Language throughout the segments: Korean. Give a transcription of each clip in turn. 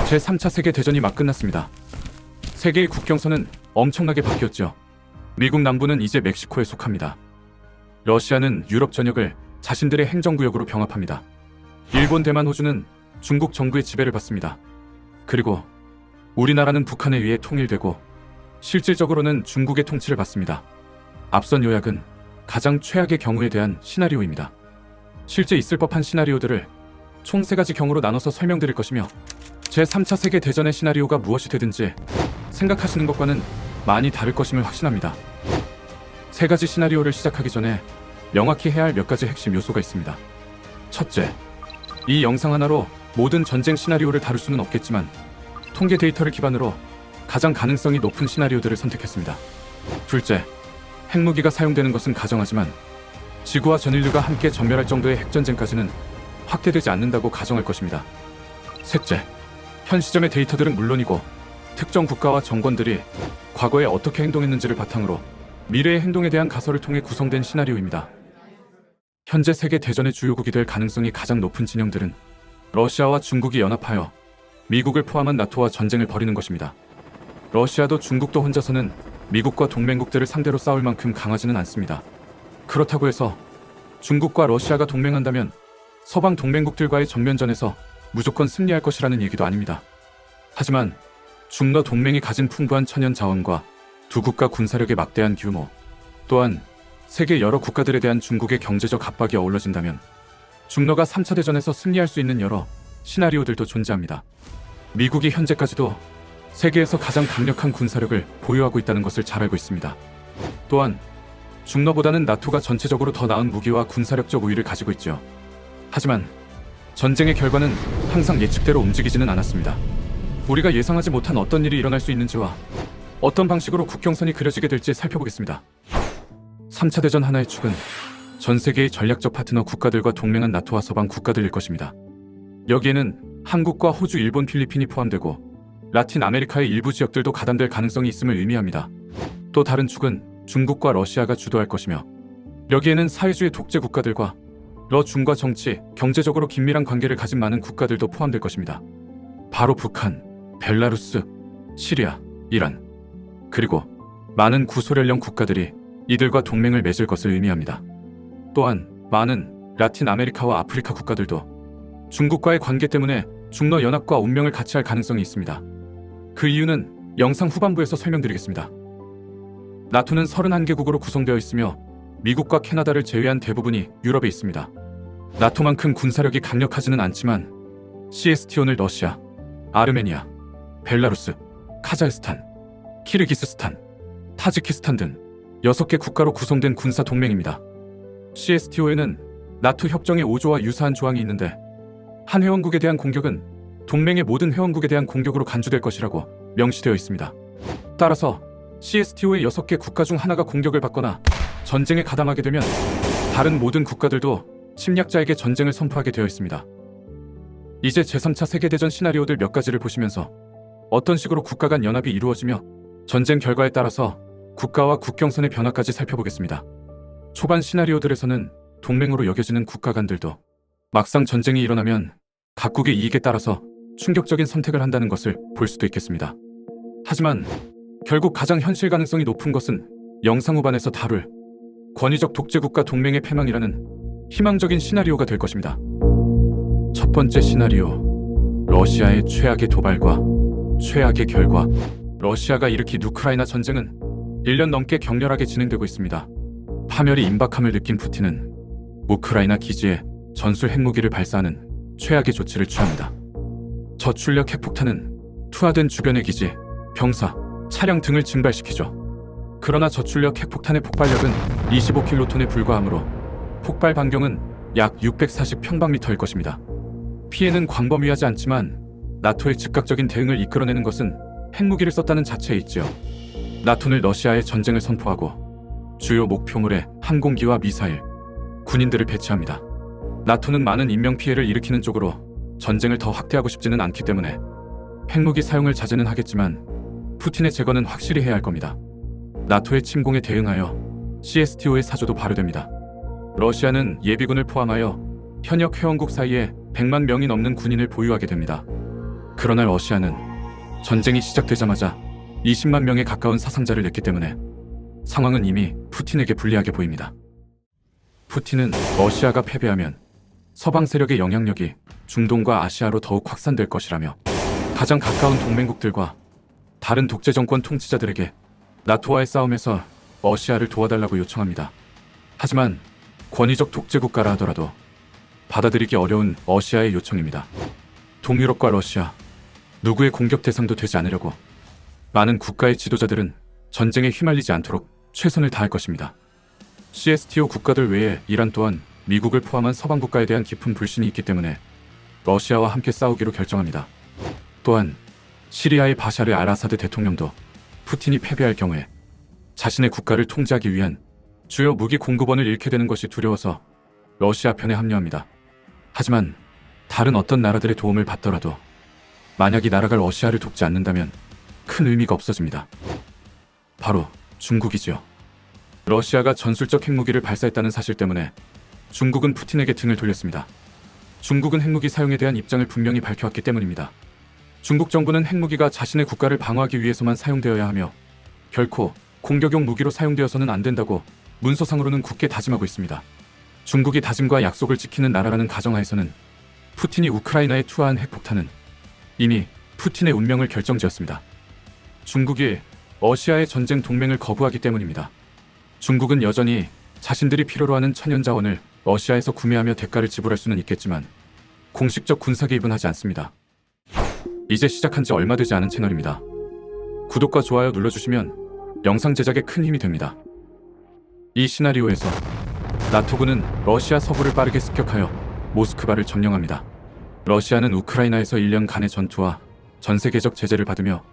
제3차 세계대전이 막 끝났습니다. 세계의 국경선은 엄청나게 바뀌었죠. 미국 남부는 이제 멕시코에 속합니다. 러시아는 유럽 전역을 자신들의 행정구역으로 병합합니다. 일본, 대만, 호주는 중국 정부의 지배를 받습니다. 그리고 우리나라는 북한에 의해 통일되고 실질적으로는 중국의 통치를 받습니다. 앞선 요약은 가장 최악의 경우에 대한 시나리오입니다. 실제 있을 법한 시나리오들을 총 3가지 경우로 나눠서 설명드릴 것이며 제3차 세계대전의 시나리오가 무엇이 되든지 생각하시는 것과는 많이 다를 것임을 확신합니다. 3가지 시나리오를 시작하기 전에 명확히 해야 할 몇 가지 핵심 요소가 있습니다. 첫째, 이 영상 하나로 모든 전쟁 시나리오를 다룰 수는 없겠지만 통계 데이터를 기반으로 가장 가능성이 높은 시나리오들을 선택했습니다. 둘째, 핵무기가 사용되는 것은 가정하지만 지구와 전 인류가 함께 전멸할 정도의 핵전쟁까지는 확대되지 않는다고 가정할 것입니다. 셋째, 현 시점의 데이터들은 물론이고 특정 국가와 정권들이 과거에 어떻게 행동했는지를 바탕으로 미래의 행동에 대한 가설을 통해 구성된 시나리오입니다. 현재 세계 대전의 주요국이 될 가능성이 가장 높은 진영들은 러시아와 중국이 연합하여 미국을 포함한 나토와 전쟁을 벌이는 것입니다. 러시아도 중국도 혼자서는 미국과 동맹국들을 상대로 싸울 만큼 강하지는 않습니다. 그렇다고 해서 중국과 러시아가 동맹한다면 서방 동맹국들과의 전면전에서 무조건 승리할 것이라는 얘기도 아닙니다. 하지만 중러 동맹이 가진 풍부한 천연 자원과 두 국가 군사력의 막대한 규모, 또한 세계 여러 국가들에 대한 중국의 경제적 압박이 어우러진다면 중러가 3차 대전에서 승리할 수 있는 여러 시나리오들도 존재합니다. 미국이 현재까지도 세계에서 가장 강력한 군사력을 보유하고 있다는 것을 잘 알고 있습니다. 또한 중러보다는 나토가 전체적으로 더 나은 무기와 군사력적 우위를 가지고 있죠. 하지만 전쟁의 결과는 항상 예측대로 움직이지는 않았습니다. 우리가 예상하지 못한 어떤 일이 일어날 수 있는지와 어떤 방식으로 국경선이 그려지게 될지 살펴보겠습니다. 3차 대전 하나의 축은 전 세계의 전략적 파트너 국가들과 동맹한 나토와 서방 국가들일 것입니다. 여기에는 한국과 호주, 일본, 필리핀이 포함되고 라틴 아메리카의 일부 지역들도 가담될 가능성이 있음을 의미합니다. 또 다른 축은 중국과 러시아가 주도할 것이며 여기에는 사회주의 독재 국가들과 러중과 정치, 경제적으로 긴밀한 관계를 가진 많은 국가들도 포함될 것입니다. 바로 북한, 벨라루스, 시리아, 이란, 그리고 많은 구소련령 국가들이 이들과 동맹을 맺을 것을 의미합니다. 또한 많은 라틴 아메리카와 아프리카 국가들도 중국과의 관계 때문에 중러 연합과 운명을 같이 할 가능성이 있습니다. 그 이유는 영상 후반부에서 설명드리겠습니다. 나토는 31개국으로 구성되어 있으며 미국과 캐나다를 제외한 대부분이 유럽에 있습니다. 나토만큼 군사력이 강력하지는 않지만 CSTO는 러시아, 아르메니아, 벨라루스, 카자흐스탄, 키르기스스탄, 타지키스탄 등 6개 국가로 구성된 군사 동맹입니다. CSTO에는 나토 협정의 5조와 유사한 조항이 있는데 한 회원국에 대한 공격은 동맹의 모든 회원국에 대한 공격으로 간주될 것이라고 명시되어 있습니다. 따라서 CSTO의 6개 국가 중 하나가 공격을 받거나 전쟁에 가담하게 되면 다른 모든 국가들도 침략자에게 전쟁을 선포하게 되어 있습니다. 이제 제3차 세계대전 시나리오들 몇 가지를 보시면서 어떤 식으로 국가 간 연합이 이루어지며 전쟁 결과에 따라서 국가와 국경선의 변화까지 살펴보겠습니다. 초반 시나리오들에서는 동맹으로 여겨지는 국가 간들도 막상 전쟁이 일어나면 각국의 이익에 따라서 충격적인 선택을 한다는 것을 볼 수도 있겠습니다. 하지만 결국 가장 현실 가능성이 높은 것은 영상 후반에서 다룰 권위적 독재국가 동맹의 패망이라는 희망적인 시나리오가 될 것입니다. 첫 번째 시나리오, 러시아의 최악의 도발과 최악의 결과. 러시아가 일으킨 우크라이나 전쟁은 1년 넘게 격렬하게 진행되고 있습니다. 파멸이 임박함을 느낀 푸틴은 우크라이나 기지에 전술 핵무기를 발사하는 최악의 조치를 취합니다. 저출력 핵폭탄은 투하된 주변의 기지, 병사, 차량 등을 증발시키죠. 그러나 저출력 핵폭탄의 폭발력은 25킬로톤에 불과하므로 폭발 반경은 약 640평방미터일 것입니다. 피해는 광범위하지 않지만 나토의 즉각적인 대응을 이끌어내는 것은 핵무기를 썼다는 자체에 있지요. 나토는 러시아에 전쟁을 선포하고 주요 목표물에 항공기와 미사일, 군인들을 배치합니다. 나토는 많은 인명피해를 일으키는 쪽으로 전쟁을 더 확대하고 싶지는 않기 때문에 핵무기 사용을 자제는 하겠지만 푸틴의 제거는 확실히 해야 할 겁니다. 나토의 침공에 대응하여 CSTO의 사조도 발효됩니다. 러시아는 예비군을 포함하여 현역 회원국 사이에 100만 명이 넘는 군인을 보유하게 됩니다. 그러나 러시아는 전쟁이 시작되자마자 20만 명에 가까운 사상자를 냈기 때문에 상황은 이미 푸틴에게 불리하게 보입니다. 푸틴은 러시아가 패배하면 서방 세력의 영향력이 중동과 아시아로 더욱 확산될 것이라며 가장 가까운 동맹국들과 다른 독재 정권 통치자들에게 나토와의 싸움에서 러시아를 도와달라고 요청합니다. 하지만 권위적 독재 국가라 하더라도 받아들이기 어려운 러시아의 요청입니다. 동유럽과 러시아, 누구의 공격 대상도 되지 않으려고 많은 국가의 지도자들은 전쟁에 휘말리지 않도록 최선을 다할 것입니다. CSTO 국가들 외에 이란 또한 미국을 포함한 서방 국가에 대한 깊은 불신이 있기 때문에 러시아와 함께 싸우기로 결정합니다. 또한 시리아의 바샤르 알아사드 대통령도 푸틴이 패배할 경우에 자신의 국가를 통제하기 위한 주요 무기 공급원을 잃게 되는 것이 두려워서 러시아 편에 합류합니다. 하지만 다른 어떤 나라들의 도움을 받더라도 만약 이 나라가 러시아를 돕지 않는다면 큰 의미가 없어집니다. 바로 중국이지요. 러시아가 전술적 핵무기를 발사했다는 사실 때문에 중국은 푸틴에게 등을 돌렸습니다. 중국은 핵무기 사용에 대한 입장을 분명히 밝혀왔기 때문입니다. 중국 정부는 핵무기가 자신의 국가를 방어하기 위해서만 사용되어야 하며 결코 공격용 무기로 사용되어서는 안 된다고 문서상으로는 굳게 다짐하고 있습니다. 중국이 다짐과 약속을 지키는 나라라는 가정하에서는 푸틴이 우크라이나에 투하한 핵폭탄은 이미 푸틴의 운명을 결정지었습니다. 중국이 러시아의 전쟁 동맹을 거부하기 때문입니다. 중국은 여전히 자신들이 필요로 하는 천연자원을 러시아에서 구매하며 대가를 지불할 수는 있겠지만 공식적 군사 개입은 하지 않습니다. 이제 시작한 지 얼마 되지 않은 채널입니다. 구독과 좋아요 눌러주시면 영상 제작에 큰 힘이 됩니다. 이 시나리오에서 나토군은 러시아 서부를 빠르게 습격하여 모스크바를 점령합니다. 러시아는 우크라이나에서 1년간의 전투와 전 세계적 제재를 받으며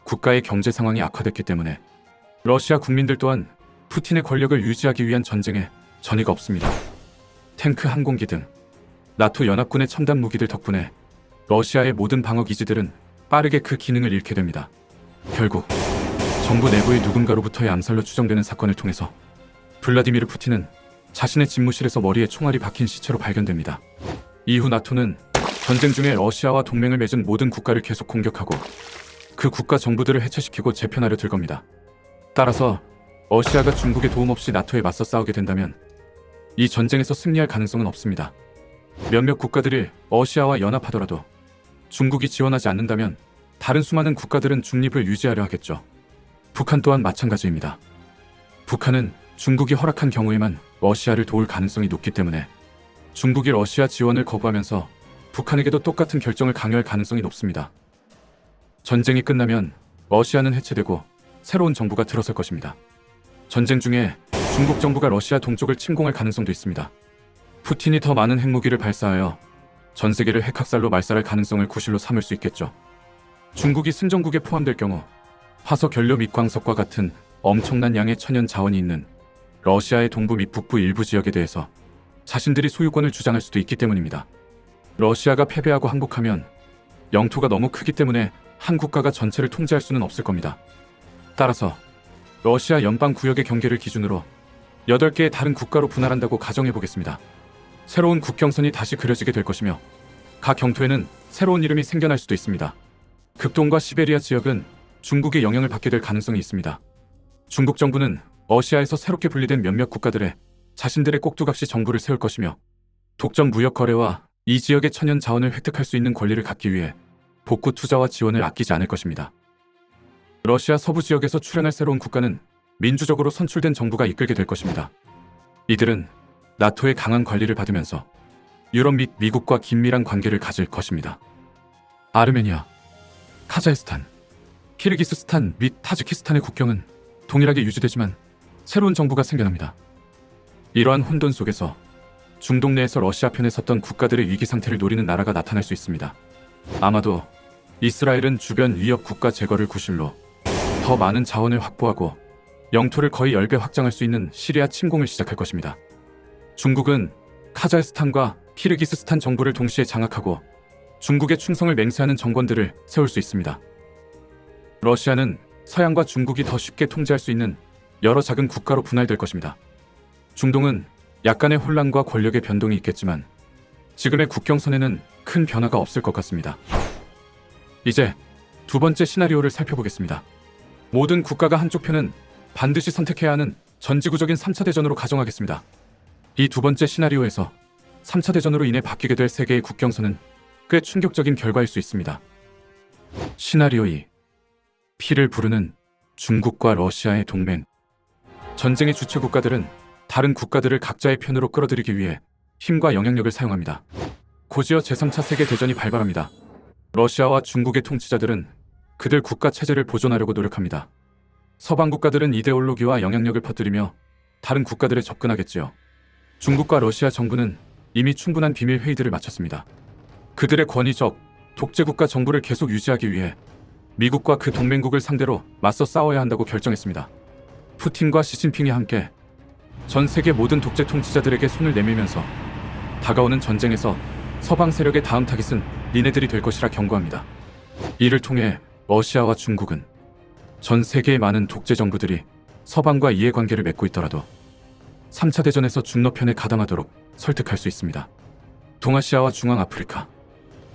국가의 경제 상황이 악화됐기 때문에 러시아 국민들 또한 푸틴의 권력을 유지하기 위한 전쟁에 전의가 없습니다. 탱크, 항공기 등 나토 연합군의 첨단 무기들 덕분에 러시아의 모든 방어 기지들은 빠르게 그 기능을 잃게 됩니다. 결국 정부 내부의 누군가로부터의 암살로 추정되는 사건을 통해서 블라디미르 푸틴은 자신의 집무실에서 머리에 총알이 박힌 시체로 발견됩니다. 이후 나토는 전쟁 중에 러시아와 동맹을 맺은 모든 국가를 계속 공격하고 그 국가 정부들을 해체시키고 재편하려 들 겁니다. 따라서 러시아가 중국의 도움 없이 나토에 맞서 싸우게 된다면 이 전쟁에서 승리할 가능성은 없습니다. 몇몇 국가들이 러시아와 연합하더라도 중국이 지원하지 않는다면 다른 수많은 국가들은 중립을 유지하려 하겠죠. 북한 또한 마찬가지입니다. 북한은 중국이 허락한 경우에만 러시아를 도울 가능성이 높기 때문에 중국이 러시아 지원을 거부하면서 북한에게도 똑같은 결정을 강요할 가능성이 높습니다. 전쟁이 끝나면 러시아는 해체되고 새로운 정부가 들어설 것입니다. 전쟁 중에 중국 정부가 러시아 동쪽을 침공할 가능성도 있습니다. 푸틴이 더 많은 핵무기를 발사하여 전 세계를 핵학살로 말살할 가능성을 구실로 삼을 수 있겠죠. 중국이 승전국에 포함될 경우 화석 연료 및 광석과 같은 엄청난 양의 천연 자원이 있는 러시아의 동부 및 북부 일부 지역에 대해서 자신들이 소유권을 주장할 수도 있기 때문입니다. 러시아가 패배하고 항복하면 영토가 너무 크기 때문에 한 국가가 전체를 통제할 수는 없을 겁니다. 따라서 러시아 연방 구역의 경계를 기준으로 8개의 다른 국가로 분할한다고 가정해보겠습니다. 새로운 국경선이 다시 그려지게 될 것이며 각 경토에는 새로운 이름이 생겨날 수도 있습니다. 극동과 시베리아 지역은 중국의 영향을 받게 될 가능성이 있습니다. 중국 정부는 러시아에서 새롭게 분리된 몇몇 국가들에 자신들의 꼭두각시 정부를 세울 것이며 독점 무역 거래와 이 지역의 천연 자원을 획득할 수 있는 권리를 갖기 위해 복구 투자와 지원을 아끼지 않을 것입니다. 러시아 서부 지역에서 출현할 새로운 국가는 민주적으로 선출된 정부가 이끌게 될 것입니다. 이들은 나토의 강한 관리를 받으면서 유럽 및 미국과 긴밀한 관계를 가질 것입니다. 아르메니아, 카자흐스탄, 키르기스스탄 및 타지키스탄의 국경은 동일하게 유지되지만 새로운 정부가 생겨납니다. 이러한 혼돈 속에서 중동 내에서 러시아 편에 섰던 국가들의 위기 상태를 노리는 나라가 나타날 수 있습니다. 아마도 이스라엘은 주변 위협 국가 제거를 구실로 더 많은 자원을 확보하고 영토를 거의 10배 확장할 수 있는 시리아 침공을 시작할 것입니다. 중국은 카자흐스탄과 키르기스스탄 정부를 동시에 장악하고 중국의 충성을 맹세하는 정권들을 세울 수 있습니다. 러시아는 서양과 중국이 더 쉽게 통제할 수 있는 여러 작은 국가로 분할될 것입니다. 중동은 약간의 혼란과 권력의 변동이 있겠지만 지금의 국경선에는 큰 변화가 없을 것 같습니다. 이제 두 번째 시나리오를 살펴보겠습니다. 모든 국가가 한쪽 편은 반드시 선택해야 하는 전지구적인 3차 대전으로 가정하겠습니다. 이 두 번째 시나리오에서 3차 대전으로 인해 바뀌게 될 세계의 국경선은 꽤 충격적인 결과일 수 있습니다. 시나리오 2. 피를 부르는 중국과 러시아의 동맹. 전쟁의 주체 국가들은 다른 국가들을 각자의 편으로 끌어들이기 위해 힘과 영향력을 사용합니다. 곧이어 제3차 세계대전이 발발합니다. 러시아와 중국의 통치자들은 그들 국가 체제를 보존하려고 노력합니다. 서방 국가들은 이데올로기와 영향력을 퍼뜨리며 다른 국가들에 접근하겠지요. 중국과 러시아 정부는 이미 충분한 비밀 회의들을 마쳤습니다. 그들의 권위적 독재국가 정부를 계속 유지하기 위해 미국과 그 동맹국을 상대로 맞서 싸워야 한다고 결정했습니다. 푸틴과 시진핑이 함께 전 세계 모든 독재 통치자들에게 손을 내밀면서 다가오는 전쟁에서 서방 세력의 다음 타깃은 니네들이 될 것이라 경고합니다. 이를 통해 러시아와 중국은 전 세계의 많은 독재 정부들이 서방과 이해관계를 맺고 있더라도 3차 대전에서 중러편에 가담하도록 설득할 수 있습니다. 동아시아와 중앙아프리카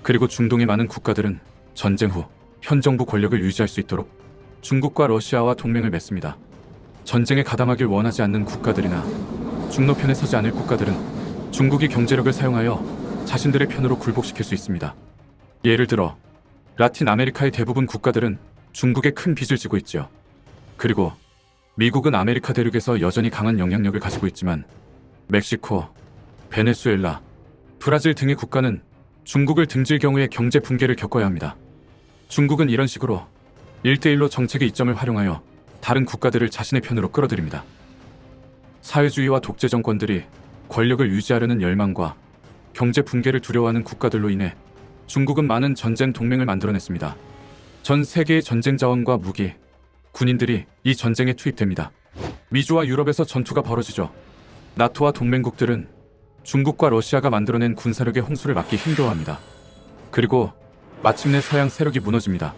그리고 중동의 많은 국가들은 전쟁 후 현 정부 권력을 유지할 수 있도록 중국과 러시아와 동맹을 맺습니다. 전쟁에 가담하길 원하지 않는 국가들이나 중러편에 서지 않을 국가들은 중국이 경제력을 사용하여 자신들의 편으로 굴복시킬 수 있습니다. 예를 들어 라틴 아메리카의 대부분 국가들은 중국에 큰 빚을 지고 있지요. 그리고 미국은 아메리카 대륙에서 여전히 강한 영향력을 가지고 있지만 멕시코, 베네수엘라, 브라질 등의 국가는 중국을 등질 경우에 경제 붕괴를 겪어야 합니다. 중국은 이런 식으로 1대1로 정책의 이점을 활용하여 다른 국가들을 자신의 편으로 끌어들입니다. 사회주의와 독재 정권들이 권력을 유지하려는 열망과 경제 붕괴를 두려워하는 국가들로 인해 중국은 많은 전쟁 동맹을 만들어냈습니다. 전 세계의 전쟁 자원과 무기, 군인들이 이 전쟁에 투입됩니다. 미주와 유럽에서 전투가 벌어지죠. 나토와 동맹국들은 중국과 러시아가 만들어낸 군사력의 홍수를 막기 힘겨워합니다. 그리고 마침내 서양 세력이 무너집니다.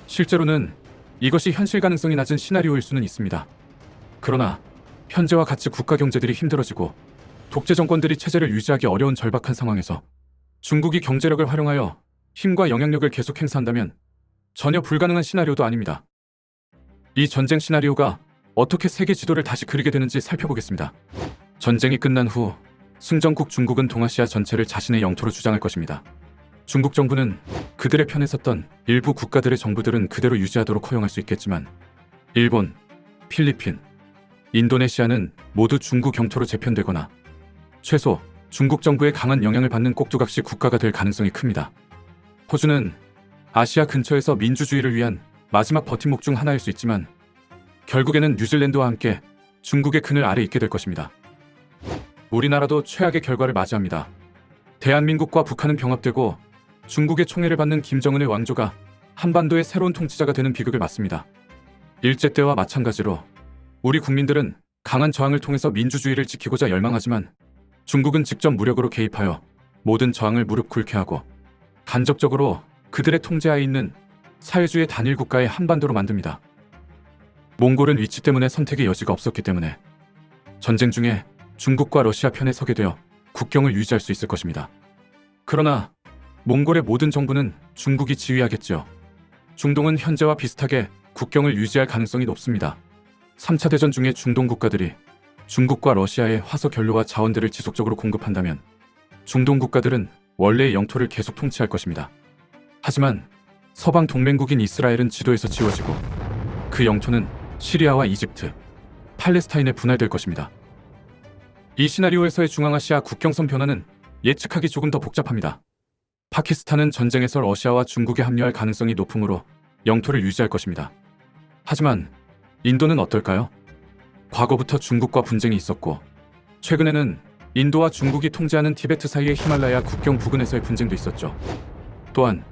실제로는 이것이 현실 가능성이 낮은 시나리오일 수는 있습니다. 그러나 현재와 같이 국가 경제들이 힘들어지고 독재 정권들이 체제를 유지하기 어려운 절박한 상황에서 중국이 경제력을 활용하여 힘과 영향력을 계속 행사한다면 전혀 불가능한 시나리오도 아닙니다. 이 전쟁 시나리오가 어떻게 세계 지도를 다시 그리게 되는지 살펴보겠습니다. 전쟁이 끝난 후 승전국 중국은 동아시아 전체를 자신의 영토로 주장할 것입니다. 중국 정부는 그들의 편에 섰던 일부 국가들의 정부들은 그대로 유지하도록 허용할 수 있겠지만 일본, 필리핀, 인도네시아는 모두 중국 영토로 재편되거나 최소 중국 정부의 강한 영향을 받는 꼭두각시 국가가 될 가능성이 큽니다. 호주는 아시아 근처에서 민주주의를 위한 마지막 버팀목 중 하나일 수 있지만 결국에는 뉴질랜드와 함께 중국의 그늘 아래 있게 될 것입니다. 우리나라도 최악의 결과를 맞이합니다. 대한민국과 북한은 병합되고 중국의 총애를 받는 김정은의 왕조가 한반도의 새로운 통치자가 되는 비극을 맞습니다. 일제 때와 마찬가지로 우리 국민들은 강한 저항을 통해서 민주주의를 지키고자 열망하지만 중국은 직접 무력으로 개입하여 모든 저항을 무릎 꿇게 하고 간접적으로 그들의 통제하에 있는 사회주의 단일 국가의 한반도로 만듭니다. 몽골은 위치 때문에 선택의 여지가 없었기 때문에 전쟁 중에 중국과 러시아 편에 서게 되어 국경을 유지할 수 있을 것입니다. 그러나 몽골의 모든 정부는 중국이 지휘하겠죠. 중동은 현재와 비슷하게 국경을 유지할 가능성이 높습니다. 3차 대전 중에 중동 국가들이 중국과 러시아의 화석 연료와 자원들을 지속적으로 공급한다면 중동 국가들은 원래의 영토를 계속 통치할 것입니다. 하지만 서방 동맹국인 이스라엘은 지도에서 지워지고 그 영토는 시리아와 이집트, 팔레스타인에 분할될 것입니다. 이 시나리오에서의 중앙아시아 국경선 변화는 예측하기 조금 더 복잡합니다. 파키스탄은 전쟁에서 러시아와 중국에 합류할 가능성이 높으므로 영토를 유지할 것입니다. 하지만 인도는 어떨까요? 과거부터 중국과 분쟁이 있었고 최근에는 인도와 중국이 통제하는 티베트 사이의 히말라야 국경 부근에서의 분쟁도 있었죠. 또한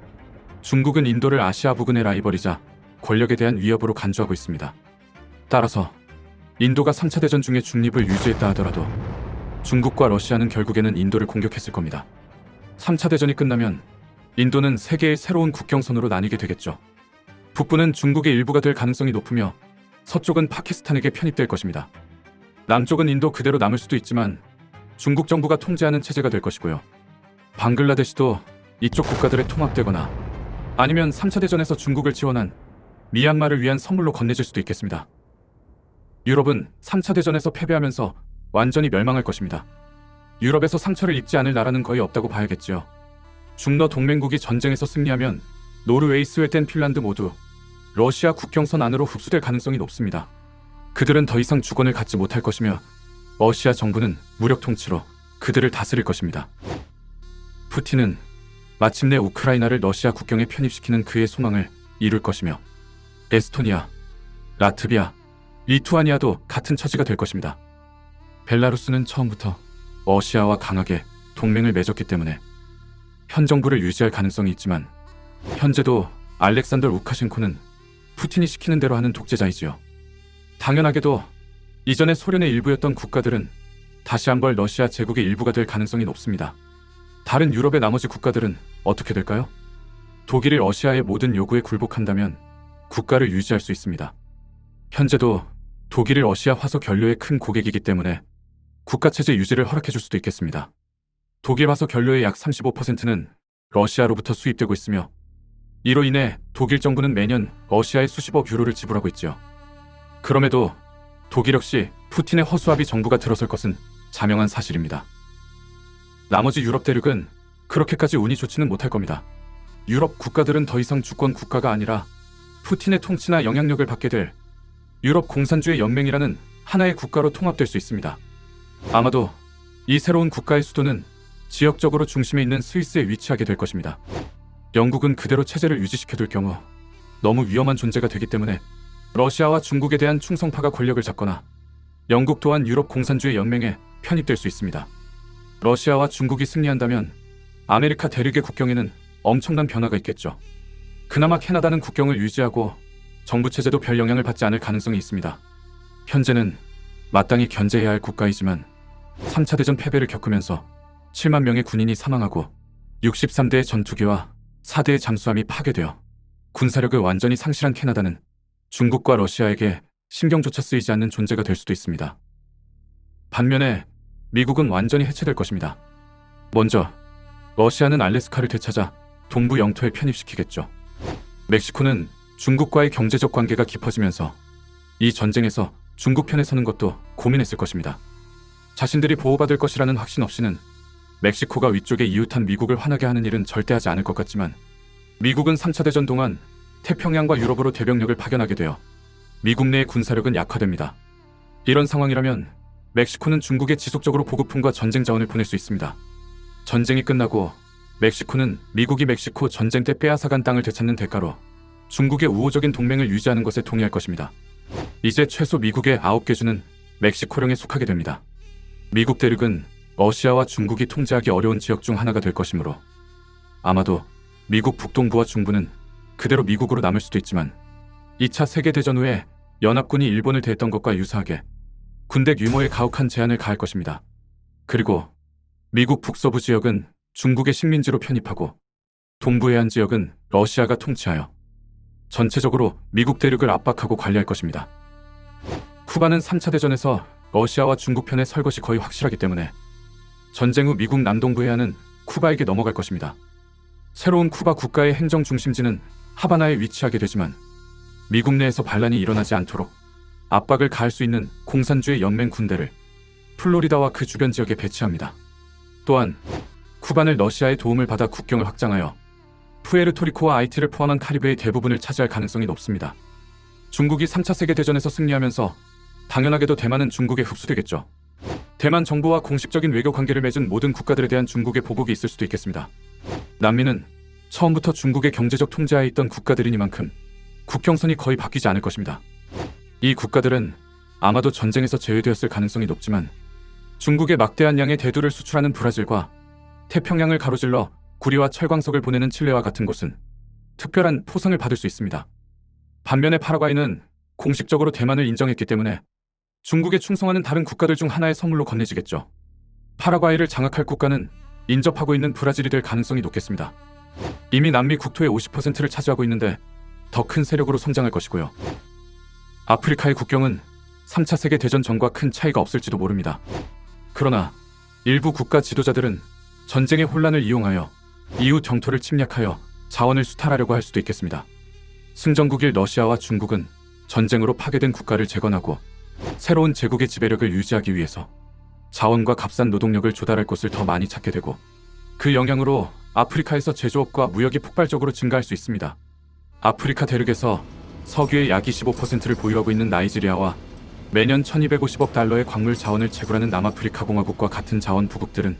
중국은 인도를 아시아 부근의 라이벌이자 권력에 대한 위협으로 간주하고 있습니다. 따라서 인도가 3차 대전 중에 중립을 유지했다 하더라도 중국과 러시아는 결국에는 인도를 공격했을 겁니다. 3차 대전이 끝나면 인도는 세계의 새로운 국경선으로 나뉘게 되겠죠. 북부는 중국의 일부가 될 가능성이 높으며 서쪽은 파키스탄에게 편입될 것입니다. 남쪽은 인도 그대로 남을 수도 있지만 중국 정부가 통제하는 체제가 될 것이고요. 방글라데시도 이쪽 국가들에 통합되거나 아니면 3차 대전에서 중국을 지원한 미얀마를 위한 선물로 건네질 수도 있겠습니다. 유럽은 3차 대전에서 패배하면서 완전히 멸망할 것입니다. 유럽에서 상처를 입지 않을 나라는 거의 없다고 봐야겠지요. 중러 동맹국이 전쟁에서 승리하면 노르웨이, 스웨덴, 핀란드 모두 러시아 국경선 안으로 흡수될 가능성이 높습니다. 그들은 더 이상 주권을 갖지 못할 것이며 러시아 정부는 무력 통치로 그들을 다스릴 것입니다. 푸틴은 마침내 우크라이나를 러시아 국경에 편입시키는 그의 소망을 이룰 것이며 에스토니아, 라트비아, 리투아니아도 같은 처지가 될 것입니다. 벨라루스는 처음부터 러시아와 강하게 동맹을 맺었기 때문에 현 정부를 유지할 가능성이 있지만 현재도 알렉산더 루카셴코는 푸틴이 시키는 대로 하는 독재자이지요. 당연하게도 이전에 소련의 일부였던 국가들은 다시 한번 러시아 제국의 일부가 될 가능성이 높습니다. 다른 유럽의 나머지 국가들은 어떻게 될까요? 독일이 러시아의 모든 요구에 굴복한다면 국가를 유지할 수 있습니다. 현재도 독일이 러시아 화석 연료의 큰 고객이기 때문에 국가체제 유지를 허락해줄 수도 있겠습니다. 독일 화석 연료의 약 35%는 러시아로부터 수입되고 있으며 이로 인해 독일 정부는 매년 러시아에 수십억 유로를 지불하고 있죠. 그럼에도 독일 역시 푸틴의 허수아비 정부가 들어설 것은 자명한 사실입니다. 나머지 유럽 대륙은 그렇게까지 운이 좋지는 못할 겁니다. 유럽 국가들은 더 이상 주권 국가가 아니라 푸틴의 통치나 영향력을 받게 될 유럽 공산주의 연맹이라는 하나의 국가로 통합될 수 있습니다. 아마도 이 새로운 국가의 수도는 지역적으로 중심에 있는 스위스에 위치하게 될 것입니다. 영국은 그대로 체제를 유지시켜둘 경우 너무 위험한 존재가 되기 때문에 러시아와 중국에 대한 충성파가 권력을 잡거나 영국 또한 유럽 공산주의 연맹에 편입될 수 있습니다. 러시아와 중국이 승리한다면 아메리카 대륙의 국경에는 엄청난 변화가 있겠죠. 그나마 캐나다는 국경을 유지하고 정부 체제도 별 영향을 받지 않을 가능성이 있습니다. 현재는 마땅히 견제해야 할 국가이지만 3차 대전 패배를 겪으면서 7만 명의 군인이 사망하고 63대의 전투기와 4대의 잠수함이 파괴되어 군사력을 완전히 상실한 캐나다는 중국과 러시아에게 신경조차 쓰이지 않는 존재가 될 수도 있습니다. 반면에 미국은 완전히 해체될 것입니다. 먼저 러시아는 알래스카를 되찾아 동부 영토에 편입시키겠죠. 멕시코는 중국과의 경제적 관계가 깊어지면서 이 전쟁에서 중국 편에 서는 것도 고민했을 것입니다. 자신들이 보호받을 것이라는 확신 없이는 멕시코가 위쪽에 이웃한 미국을 화나게 하는 일은 절대 하지 않을 것 같지만 미국은 3차 대전 동안 태평양과 유럽으로 대병력을 파견하게 되어 미국 내의 군사력은 약화됩니다. 이런 상황이라면 멕시코는 중국에 지속적으로 보급품과 전쟁 자원을 보낼 수 있습니다. 전쟁이 끝나고 멕시코는 미국이 멕시코 전쟁 때 빼앗아간 땅을 되찾는 대가로 중국의 우호적인 동맹을 유지하는 것에 동의할 것입니다. 이제 최소 미국의 9개 주는 멕시코령에 속하게 됩니다. 미국 대륙은 러시아와 중국이 통제하기 어려운 지역 중 하나가 될 것이므로 아마도 미국 북동부와 중부는 그대로 미국으로 남을 수도 있지만 2차 세계대전 후에 연합군이 일본을 대했던 것과 유사하게 군대 규모에 가혹한 제한을 가할 것입니다. 그리고 미국 북서부 지역은 중국의 식민지로 편입하고 동부 해안 지역은 러시아가 통치하여 전체적으로 미국 대륙을 압박하고 관리할 것입니다. 쿠바는 3차 대전에서 러시아와 중국 편에 설 것이 거의 확실하기 때문에 전쟁 후 미국 남동부 해안은 쿠바에게 넘어갈 것입니다. 새로운 쿠바 국가의 행정 중심지는 하바나에 위치하게 되지만 미국 내에서 반란이 일어나지 않도록 압박을 가할 수 있는 공산주의 연맹 군대를 플로리다와 그 주변 지역에 배치합니다. 또한 쿠바는 러시아의 도움을 받아 국경을 확장하여 푸에르토리코와 아이티를 포함한 카리브해의 대부분을 차지할 가능성이 높습니다. 중국이 3차 세계대전에서 승리하면서 당연하게도 대만은 중국에 흡수되겠죠. 대만 정부와 공식적인 외교 관계를 맺은 모든 국가들에 대한 중국의 보복이 있을 수도 있겠습니다. 남미는 처음부터 중국의 경제적 통제하에 있던 국가들이니만큼 국경선이 거의 바뀌지 않을 것입니다. 이 국가들은 아마도 전쟁에서 제외되었을 가능성이 높지만 중국의 막대한 양의 대두를 수출하는 브라질과 태평양을 가로질러 구리와 철광석을 보내는 칠레와 같은 곳은 특별한 포상을 받을 수 있습니다. 반면에 파라과이는 공식적으로 대만을 인정했기 때문에 중국에 충성하는 다른 국가들 중 하나의 선물로 건네지겠죠. 파라과이를 장악할 국가는 인접하고 있는 브라질이 될 가능성이 높겠습니다. 이미 남미 국토의 50%를 차지하고 있는데 더 큰 세력으로 성장할 것이고요. 아프리카의 국경은 3차 세계대전 전과 큰 차이가 없을지도 모릅니다. 그러나 일부 국가 지도자들은 전쟁의 혼란을 이용하여 이웃 정토를 침략하여 자원을 수탈하려고 할 수도 있겠습니다. 승전국일 러시아와 중국은 전쟁으로 파괴된 국가를 재건하고 새로운 제국의 지배력을 유지하기 위해서 자원과 값싼 노동력을 조달할 곳을 더 많이 찾게 되고, 그 영향으로 아프리카에서 제조업과 무역이 폭발적으로 증가할 수 있습니다. 아프리카 대륙에서 석유의 약 25%를 보유하고 있는 나이지리아와 매년 1250억 달러의 광물 자원을 채굴하는 남아프리카 공화국과 같은 자원 부국들은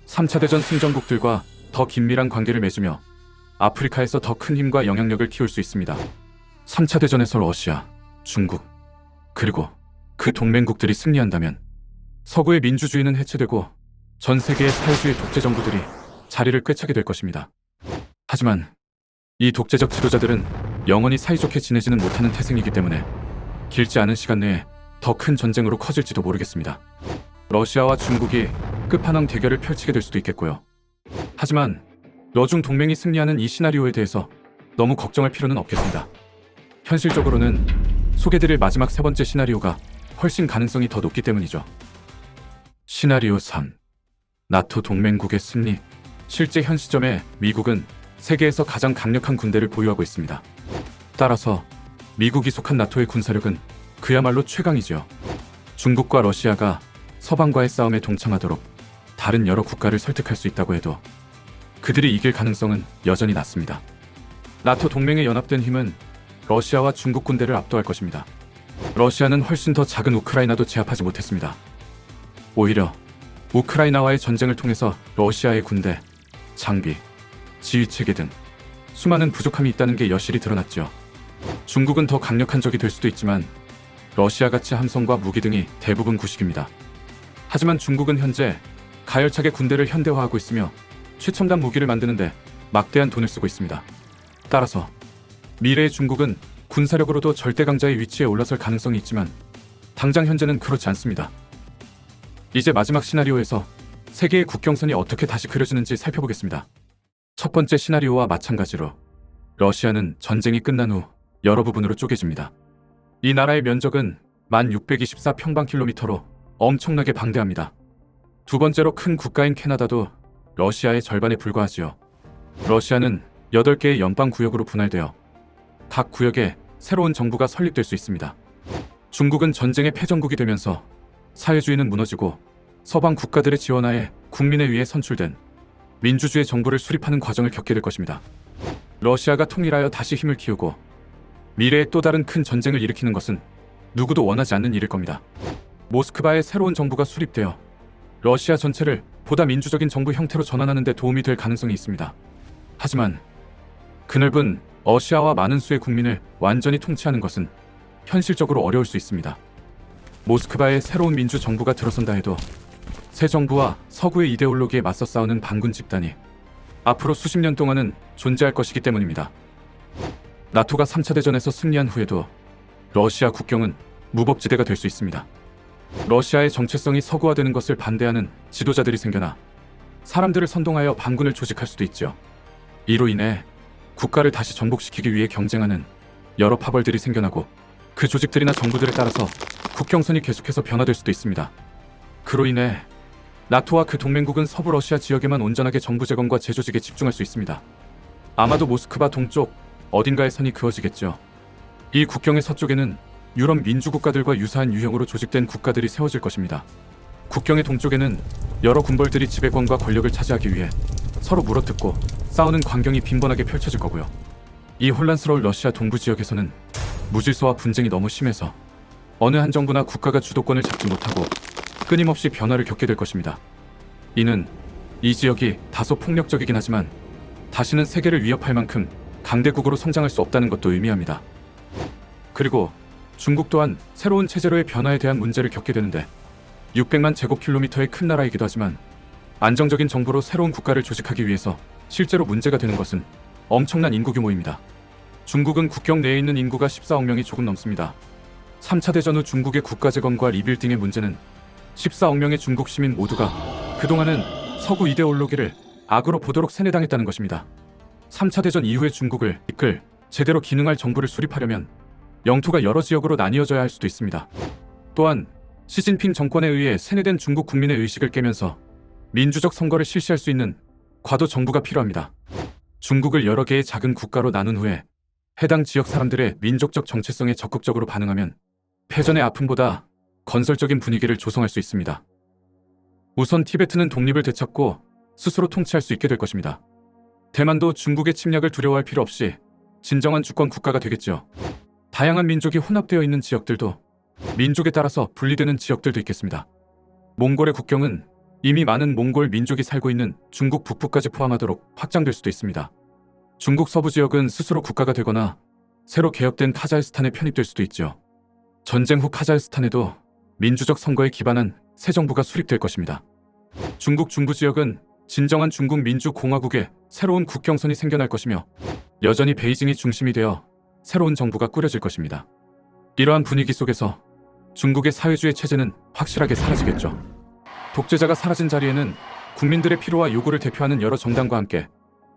3차 대전 승전국들과 더 긴밀한 관계를 맺으며 아프리카에서 더 큰 힘과 영향력을 키울 수 있습니다. 3차 대전에서 러시아, 중국, 그리고 그 동맹국들이 승리한다면 서구의 민주주의는 해체되고 전 세계의 사회주의 독재 정부들이 자리를 꿰차게 될 것입니다. 하지만 이 독재적 지도자들은 영원히 사이좋게 지내지는 못하는 태생이기 때문에 길지 않은 시간 내에 더 큰 전쟁으로 커질지도 모르겠습니다. 러시아와 중국이 끝판왕 대결을 펼치게 될 수도 있겠고요. 하지만 러중 동맹이 승리하는 이 시나리오에 대해서 너무 걱정할 필요는 없겠습니다. 현실적으로는 소개드릴 마지막 세 번째 시나리오가 훨씬 가능성이 더 높기 때문이죠. 시나리오 3. 나토 동맹국의 승리. 실제 현 시점에 미국은 세계에서 가장 강력한 군대를 보유하고 있습니다. 따라서 미국이 속한 나토의 군사력은 그야말로 최강이죠. 중국과 러시아가 서방과의 싸움에 동참하도록 다른 여러 국가를 설득할 수 있다고 해도 그들이 이길 가능성은 여전히 낮습니다. 나토 동맹의 연합된 힘은 러시아와 중국 군대를 압도할 것입니다. 러시아는 훨씬 더 작은 우크라이나도 제압하지 못했습니다. 오히려 우크라이나와의 전쟁을 통해서 러시아의 군대, 장비, 지휘체계 등 수많은 부족함이 있다는 게 여실히 드러났죠. 중국은 더 강력한 적이 될 수도 있지만 러시아같이 함성과 무기 등이 대부분 구식입니다. 하지만 중국은 현재 가열차게 군대를 현대화하고 있으며 최첨단 무기를 만드는데 막대한 돈을 쓰고 있습니다. 따라서 미래의 중국은 군사력으로도 절대 강자의 위치에 올라설 가능성이 있지만 당장 현재는 그렇지 않습니다. 이제 마지막 시나리오에서 세계의 국경선이 어떻게 다시 그려지는지 살펴보겠습니다. 첫 번째 시나리오와 마찬가지로 러시아는 전쟁이 끝난 후 여러 부분으로 쪼개집니다. 이 나라의 면적은 1624평방킬로미터로 엄청나게 방대합니다. 두 번째로 큰 국가인 캐나다도 러시아의 절반에 불과하지요. 러시아는 8개의 연방구역으로 분할되어 각 구역에 새로운 정부가 설립될 수 있습니다. 중국은 전쟁의 패전국이 되면서 사회주의는 무너지고 서방 국가들의 지원하에 국민에 의해 선출된 민주주의 정부를 수립하는 과정을 겪게 될 것입니다. 러시아가 통일하여 다시 힘을 키우고 미래에 또 다른 큰 전쟁을 일으키는 것은 누구도 원하지 않는 일일 겁니다. 모스크바의 새로운 정부가 수립되어 러시아 전체를 보다 민주적인 정부 형태로 전환하는 데 도움이 될 가능성이 있습니다. 하지만 그넓은 러시아와 많은 수의 국민을 완전히 통치하는 것은 현실적으로 어려울 수 있습니다. 모스크바의 새로운 민주 정부가 들어선다 해도 새 정부와 서구의 이데올로기에 맞서 싸우는 반군 집단이 앞으로 수십 년 동안은 존재할 것이기 때문입니다. 나토가 3차 대전에서 승리한 후에도 러시아 국경은 무법지대가 될 수 있습니다. 러시아의 정체성이 서구화되는 것을 반대하는 지도자들이 생겨나 사람들을 선동하여 반군을 조직할 수도 있죠. 이로 인해 국가를 다시 정복시키기 위해 경쟁하는 여러 파벌들이 생겨나고 그 조직들이나 정부들에 따라서 국경선이 계속해서 변화될 수도 있습니다. 그로 인해 나토와 그 동맹국은 서부 러시아 지역에만 온전하게 정부 재건과 재조직에 집중할 수 있습니다. 아마도 모스크바 동쪽 어딘가에 선이 그어지겠죠. 이 국경의 서쪽에는 유럽 민주국가들과 유사한 유형으로 조직된 국가들이 세워질 것입니다. 국경의 동쪽에는 여러 군벌들이 지배권과 권력을 차지하기 위해 서로 물어뜯고 싸우는 광경이 빈번하게 펼쳐질 거고요. 이 혼란스러운 러시아 동부 지역에서는 무질서와 분쟁이 너무 심해서 어느 한 정부나 국가가 주도권을 잡지 못하고 끊임없이 변화를 겪게 될 것입니다. 이는 이 지역이 다소 폭력적이긴 하지만 다시는 세계를 위협할 만큼 강대국으로 성장할 수 없다는 것도 의미합니다. 그리고 중국 또한 새로운 체제로의 변화에 대한 문제를 겪게 되는데 600만 제곱킬로미터의 큰 나라이기도 하지만 안정적인 정부로 새로운 국가를 조직하기 위해서 실제로 문제가 되는 것은 엄청난 인구 규모입니다. 중국은 국경 내에 있는 인구가 14억 명이 조금 넘습니다. 3차 대전 후 중국의 국가 재건과 리빌딩의 문제는 14억 명의 중국 시민 모두가 그동안은 서구 이데올로기를 악으로 보도록 세뇌당했다는 것입니다. 3차 대전 이후의 중국을 이끌 제대로 기능할 정부를 수립하려면 영토가 여러 지역으로 나뉘어져야 할 수도 있습니다. 또한 시진핑 정권에 의해 세뇌된 중국 국민의 의식을 깨면서 민주적 선거를 실시할 수 있는 과도 정부가 필요합니다. 중국을 여러 개의 작은 국가로 나눈 후에 해당 지역 사람들의 민족적 정체성에 적극적으로 반응하면 패전의 아픔보다 건설적인 분위기를 조성할 수 있습니다. 우선 티베트는 독립을 되찾고 스스로 통치할 수 있게 될 것입니다. 대만도 중국의 침략을 두려워할 필요 없이 진정한 주권 국가가 되겠죠. 다양한 민족이 혼합되어 있는 지역들도 민족에 따라서 분리되는 지역들도 있겠습니다. 몽골의 국경은 이미 많은 몽골 민족이 살고 있는 중국 북부까지 포함하도록 확장될 수도 있습니다. 중국 서부 지역은 스스로 국가가 되거나 새로 개혁된 카자흐스탄에 편입될 수도 있죠. 전쟁 후 카자흐스탄에도 민주적 선거에 기반한 새 정부가 수립될 것입니다. 중국 중부 지역은 진정한 중국 민주공화국의 새로운 국경선이 생겨날 것이며 여전히 베이징이 중심이 되어 새로운 정부가 꾸려질 것입니다. 이러한 분위기 속에서 중국의 사회주의 체제는 확실하게 사라지겠죠. 독재자가 사라진 자리에는 국민들의 필요와 요구를 대표하는 여러 정당과 함께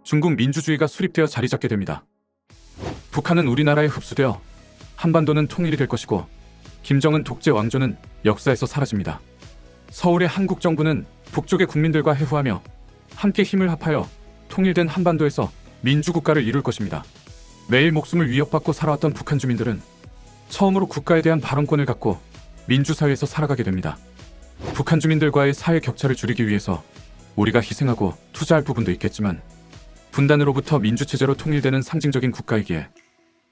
중국 민주주의가 수립되어 자리 잡게 됩니다. 북한은 우리나라에 흡수되어 한반도는 통일이 될 것이고 김정은 독재 왕조는 역사에서 사라집니다. 서울의 한국 정부는 북쪽의 국민들과 회후하며 함께 힘을 합하여 통일된 한반도에서 민주국가를 이룰 것입니다. 매일 목숨을 위협받고 살아왔던 북한 주민들은 처음으로 국가에 대한 발언권을 갖고 민주사회에서 살아가게 됩니다. 북한 주민들과의 사회 격차를 줄이기 위해서 우리가 희생하고 투자할 부분도 있겠지만 분단으로부터 민주체제로 통일되는 상징적인 국가이기에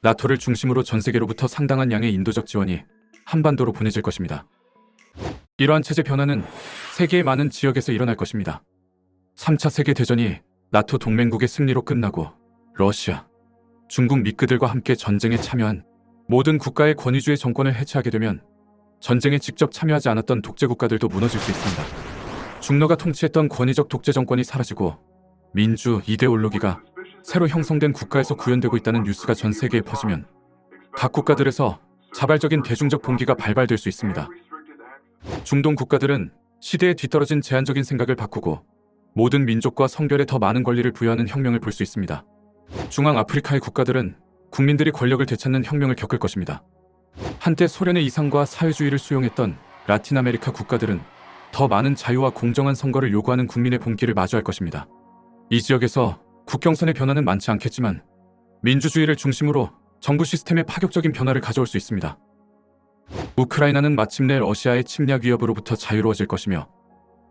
나토를 중심으로 전 세계로부터 상당한 양의 인도적 지원이 한반도로 보내질 것입니다. 이러한 체제 변화는 세계의 많은 지역에서 일어날 것입니다. 3차 세계대전이 나토 동맹국의 승리로 끝나고 러시아, 중국 미크들과 함께 전쟁에 참여한 모든 국가의 권위주의 정권을 해체하게 되면 전쟁에 직접 참여하지 않았던 독재 국가들도 무너질 수 있습니다. 중러가 통치했던 권위적 독재 정권이 사라지고 민주 이데올로기가 새로 형성된 국가에서 구현되고 있다는 뉴스가 전 세계에 퍼지면 각 국가들에서 자발적인 대중적 봉기가 발발될 수 있습니다. 중동 국가들은 시대에 뒤떨어진 제한적인 생각을 바꾸고 모든 민족과 성별에 더 많은 권리를 부여하는 혁명을 볼 수 있습니다. 중앙 아프리카의 국가들은 국민들이 권력을 되찾는 혁명을 겪을 것입니다. 한때 소련의 이상과 사회주의를 수용했던 라틴 아메리카 국가들은 더 많은 자유와 공정한 선거를 요구하는 국민의 봉기를 마주할 것입니다. 이 지역에서 국경선의 변화는 많지 않겠지만 민주주의를 중심으로 정부 시스템의 파격적인 변화를 가져올 수 있습니다. 우크라이나는 마침내 러시아의 침략 위협으로부터 자유로워질 것이며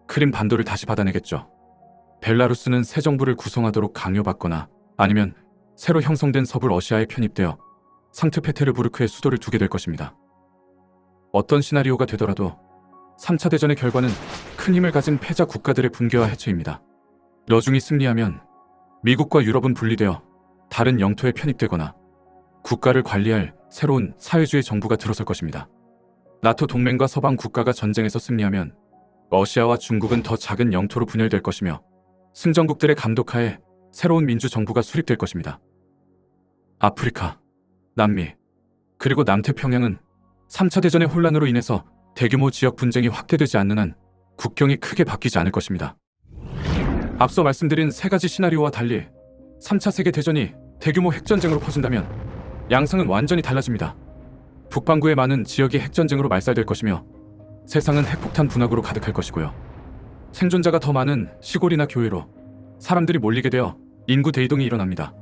크림 반도를 다시 받아내겠죠. 벨라루스는 새 정부를 구성하도록 강요받거나 아니면 새로 형성된 서부 러시아에 편입되어 상트페테르부르크에 수도를 두게 될 것입니다. 어떤 시나리오가 되더라도 3차 대전의 결과는 큰 힘을 가진 패자 국가들의 붕괴와 해체입니다. 러중이 승리하면 미국과 유럽은 분리되어 다른 영토에 편입되거나 국가를 관리할 새로운 사회주의 정부가 들어설 것입니다. 나토 동맹과 서방 국가가 전쟁에서 승리하면 러시아와 중국은 더 작은 영토로 분열될 것이며 승전국들의 감독하에 새로운 민주정부가 수립될 것입니다. 아프리카, 남미, 그리고 남태평양은 3차 대전의 혼란으로 인해서 대규모 지역 분쟁이 확대되지 않는 한 국경이 크게 바뀌지 않을 것입니다. 앞서 말씀드린 세 가지 시나리오와 달리 3차 세계대전이 대규모 핵전쟁으로 퍼진다면 양상은 완전히 달라집니다. 북반구의 많은 지역이 핵전쟁으로 말살될 것이며 세상은 핵폭탄 분화구로 가득할 것이고요. 생존자가 더 많은 시골이나 교외로 사람들이 몰리게 되어 인구 대이동이 일어납니다.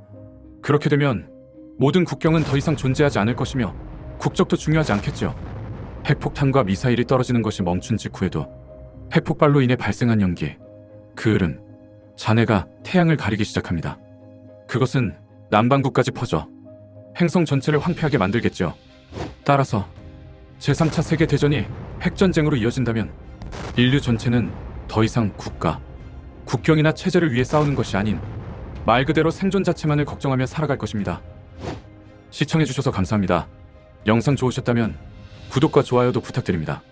그렇게 되면 모든 국경은 더 이상 존재하지 않을 것이며 국적도 중요하지 않겠죠. 핵폭탄과 미사일이 떨어지는 것이 멈춘 직후에도 핵폭발로 인해 발생한 연기, 그 흐름, 잔해가 태양을 가리기 시작합니다. 그것은 남반구까지 퍼져 행성 전체를 황폐하게 만들겠죠. 따라서 제3차 세계대전이 핵전쟁으로 이어진다면 인류 전체는 더 이상 국가, 국경이나 체제를 위해 싸우는 것이 아닌 말 그대로 생존 자체만을 걱정하며 살아갈 것입니다. 시청해주셔서 감사합니다. 영상 좋으셨다면 구독과 좋아요도 부탁드립니다.